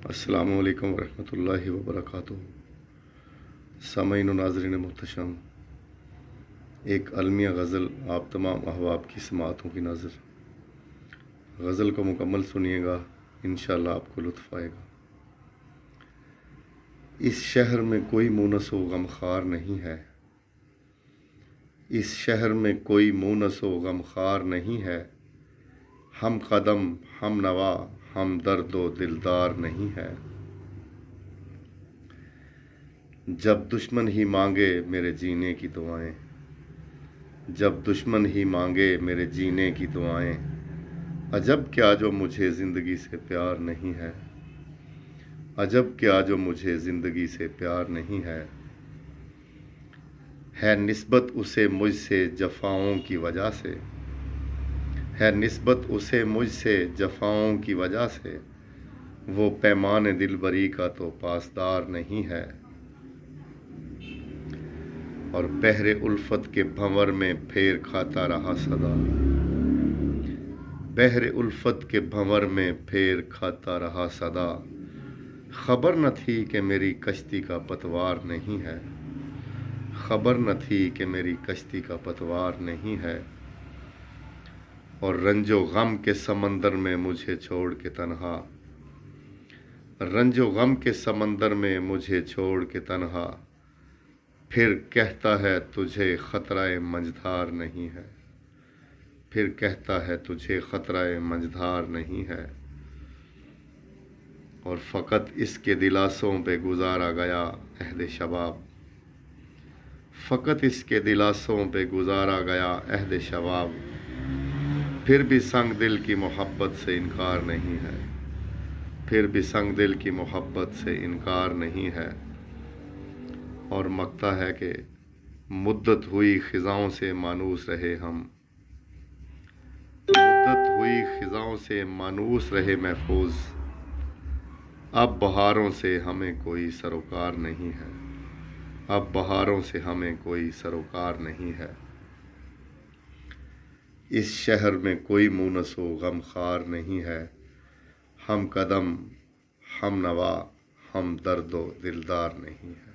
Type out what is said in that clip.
السلام علیکم ورحمۃ اللہ وبرکاتہ۔ سامعین و ناظرین محتشم، ایک المیہ غزل آپ تمام احباب کی سماعتوں کی نظر۔ غزل کو مکمل سنیے گا، انشاءاللہ آپ کو لطف آئے گا۔ اس شہر میں کوئی مونس و غمخوار نہیں ہے، اس شہر میں کوئی مونس و غمخوار نہیں ہے، ہم قدم ہم نوا ہم درد و دلدار نہیں ہے۔ جب دشمن ہی مانگے میرے جینے کی دعائیں، جب دشمن ہی مانگے میرے جینے کی دعائیں، عجب کیا جو مجھے زندگی سے پیار نہیں ہے، عجب کیا جو مجھے زندگی سے پیار نہیں ہے۔ ہے نسبت اسے مجھ سے جفاؤں کی وجہ سے، ہے نسبت اسے مجھ سے جفاؤں کی وجہ سے، وہ پیمان دلبری کا تو پاسدار نہیں ہے۔ اور بحر الفت کے بھنور میں پھیر کھاتا رہا صدا، بحر الفت کے بھنور میں پھیر کھاتا رہا صدا، خبر نہ تھی کہ میری کشتی کا پتوار نہیں ہے، خبر نہ تھی کہ میری کشتی کا پتوار نہیں ہے۔ اور رنج و غم کے سمندر میں مجھے چھوڑ کے تنہا، رنج و غم کے سمندر میں مجھے چھوڑ کے تنہا، پھر کہتا ہے تجھے خطرہ منجھدار نہیں ہے، پھر کہتا ہے تجھے خطرہ منجھدار نہیں ہے۔ اور فقط اس کے دلاسوں پہ گزارا گیا عہد شباب، فقط اس کے دلاسوں پہ گزارا گیا عہد شباب، پھر بھی سنگ دل کی محبت سے انکار نہیں ہے، پھر بھی سنگ دل کی محبت سے انکار نہیں ہے۔ اور مکتا ہے کہ مدت ہوئی خزاؤں سے مانوس رہے ہم، مدت ہوئی خزاؤں سے مانوس رہے محفوظ، اب بہاروں سے ہمیں کوئی سروکار نہیں ہے، اب بہاروں سے ہمیں کوئی سروکار نہیں ہے۔ اس شہر میں کوئی مونس و غمخوار نہیں ہے، ہم قدم ہم نوا ہم درد و دلدار نہیں ہے۔